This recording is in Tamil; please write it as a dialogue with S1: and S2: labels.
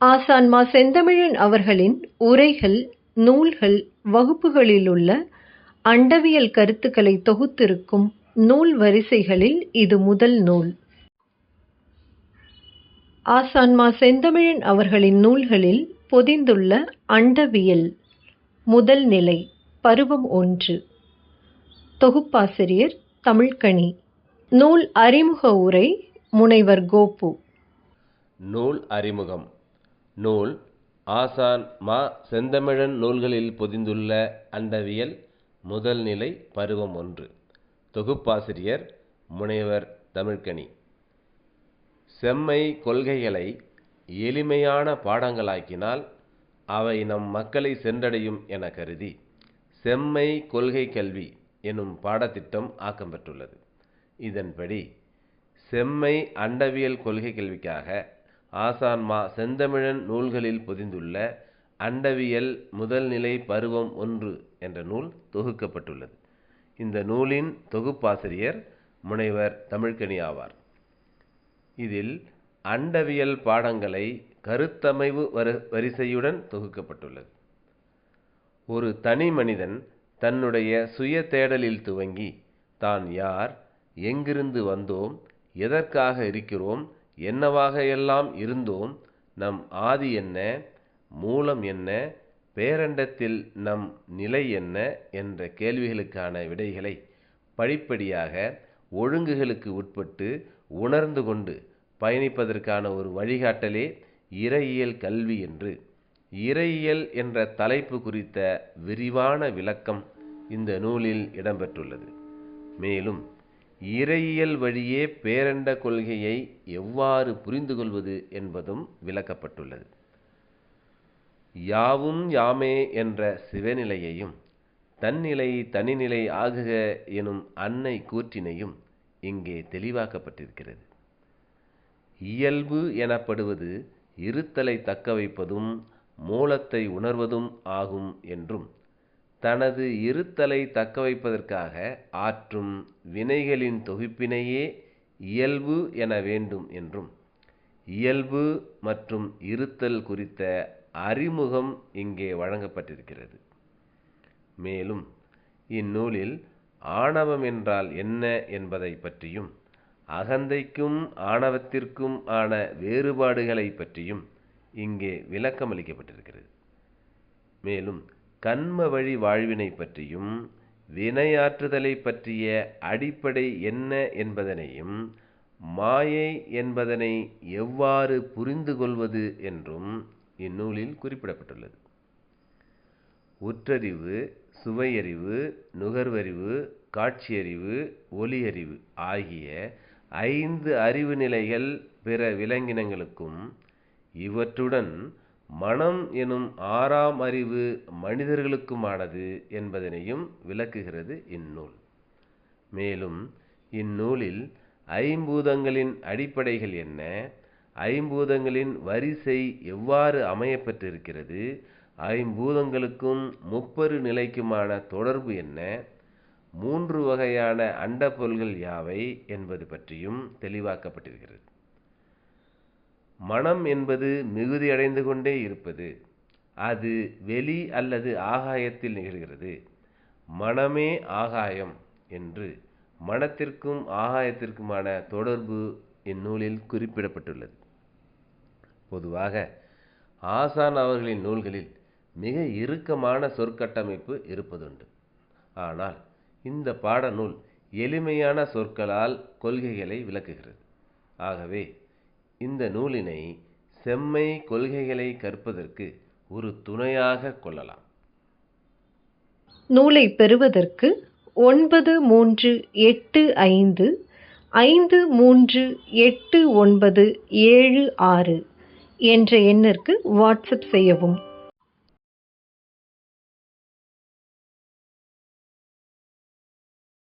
S1: ஆசான் மா. செந்தமிழன் அவர்களின் உரைகள், நூல்கள், வகுப்புகளிலுள்ள அண்டவியல் கருத்துக்களை தொகுத்திருக்கும் நூல் வரிசைகளில் இது முதல் நூல். ஆசான் மா. செந்தமிழன் அவர்களின் நூல்களில் பொதிந்துள்ள அண்டவியல் முதல் நிலை பருவம் 1. தொகுப்பாசிரியர் தமிழ்க்கனி. நூல் அறிமுக உரை முனைவர் கோபு.
S2: நூல் அறிமுகம். நூல் ஆசான் மா. செந்தமிழன் நூல்களில் பொதிந்துள்ள அண்டவியல் முதல் நிலை பருவம் 1. தொகுப்பாசிரியர் முனைவர் தமிழ்க்கனி. செம்மை கொள்கைகளை எளிமையான பாடங்களாக்கினால் அவை நம் மக்களை சென்றடையும் என கருதி செம்மை கொள்கை கல்வி எனும் பாடத்திட்டம் ஆக்கம் பெற்றுள்ளது. இதன்படி செம்மை அண்டவியல் கொள்கை கல்விக்காக ஆசான் மா. செந்தமிழன் நூல்களில் பொதிந்துள்ள அண்டவியல் முதல் நிலை பருவம் 1 என்ற நூல் தொகுக்கப்பட்டுள்ளது. இந்த நூலின் தொகுப்பாசிரியர் முனைவர் தமிழ்க்கனி ஆவார். இதில் அண்டவியல் பாடங்களை கருத்தமைவு வரிசையுடன் தொகுக்கப்பட்டுள்ளது. ஒரு தனி மனிதன் தன்னுடைய சுய தேடலில் துவங்கி தான் யார், எங்கிருந்து வந்தோம், எதற்காக இருக்கிறோம், என்னவாக எல்லாம் இருந்தோம், நம் ஆதி என்ன, மூலம் என்ன, பேரண்டத்தில் நம் நிலை என்ன என்ற கேள்விகளுக்கான விடைகளை படிப்படியாக ஒழுங்குகளுக்கு உட்பட்டு உணர்ந்து கொண்டு பயணிப்பதற்கான ஒரு வழிகாட்டலே இறையியல் கல்வி என்று இறையியல் என்ற தலைப்பு குறித்த விரிவான விளக்கம் இந்த நூலில் இடம்பெற்றுள்ளது. மேலும் இறையியல் வழியே பேரண்ட கொள்கையை எவ்வாறு புரிந்து கொள்வது என்பதும் விளக்கப்பட்டுள்ளது. யாவும் யாமே என்ற சிவநிலையையும் தன்னிலை தனிநிலை ஆகுக எனும் அன்னை கூற்றினையும் இங்கே தெளிவாக்கப்பட்டிருக்கிறது. இயல்பு எனப்படுவது இருத்தலை தக்க வைப்பதும் மூலத்தை உணர்வதும் ஆகும் என்றும், தனது இருத்தலை தக்க வைப்பதற்காக ஆற்றும் வினைகளின் தொகுப்பினையே இயல்பு என வேண்டும் என்றும், இயல்பு மற்றும் இருத்தல் குறித்த அறிமுகம் இங்கே வழங்கப்பட்டிருக்கிறது. மேலும் இந்நூலில் ஆணவம் என்றால் என்ன என்பதை பற்றியும், அகந்தைக்கும் ஆணவத்திற்கும் ஆன வேறுபாடுகளை பற்றியும் இங்கே விளக்கமளிக்கப்பட்டிருக்கிறது. மேலும் கண்ம வழி வாழ்வினை பற்றியும், வினையாற்றுதலை பற்றிய அடிப்படை என்ன என்பதனையும், மாயை என்பதனை எவ்வாறு புரிந்து கொள்வது என்றும் இந்நூலில் குறிப்பிடப்பட்டுள்ளது. உற்றறிவு, சுவையறிவு, நுகர்வறிவு, காட்சியறிவு, ஒலியறிவு ஆகிய 5 அறிவு நிலைகள் பிற விலங்கினங்களுக்கும், இவற்றுடன் மனம் எனும் 6ஆம் அறிவு மனிதர்களுக்குமானது என்பதனையும் விளக்குகிறது இந்நூல். மேலும் இந்நூலில் ஐம்பூதங்களின் அடிப்படைகள் என்ன, ஐம்பூதங்களின் வரிசை எவ்வாறு அமையப்பெற்றிருக்கிறது, ஐம்பூதங்களுக்கும் முப்பரு நிலைக்குமான தொடர்பு என்ன, 3 வகையான அண்டப்பொருள்கள் யாவை என்பது பற்றியும் தெளிவாக்கப்பட்டிருக்கிறது. மனம் என்பது மிகுதியடைந்து கொண்டே இருப்பது. அது வெளி அல்லது ஆகாயத்தில் நிகழ்கிறது. மனமே ஆகாயம் என்று மனத்திற்கும் ஆகாயத்திற்குமான தொடர்பு இந்நூலில் குறிப்பிடப்பட்டுள்ளது. பொதுவாக ஆசான் அவர்களின் நூல்களில் மிக இறுக்கமான சொற்கட்டமைப்பு இருப்பதுண்டு. ஆனால் இந்த பாடநூல் எளிமையான சொற்களால் கொள்கைகளை விளக்குகிறது. ஆகவே இந்த நூலினை செம்மை கொள்கைகளை கற்பதற்கு ஒரு துணையாக கொள்ளலாம்.
S1: நூலை பெறுவதற்கு 9385538976 என்ற எண்ணிற்கு வாட்ஸ்அப் செய்யவும்.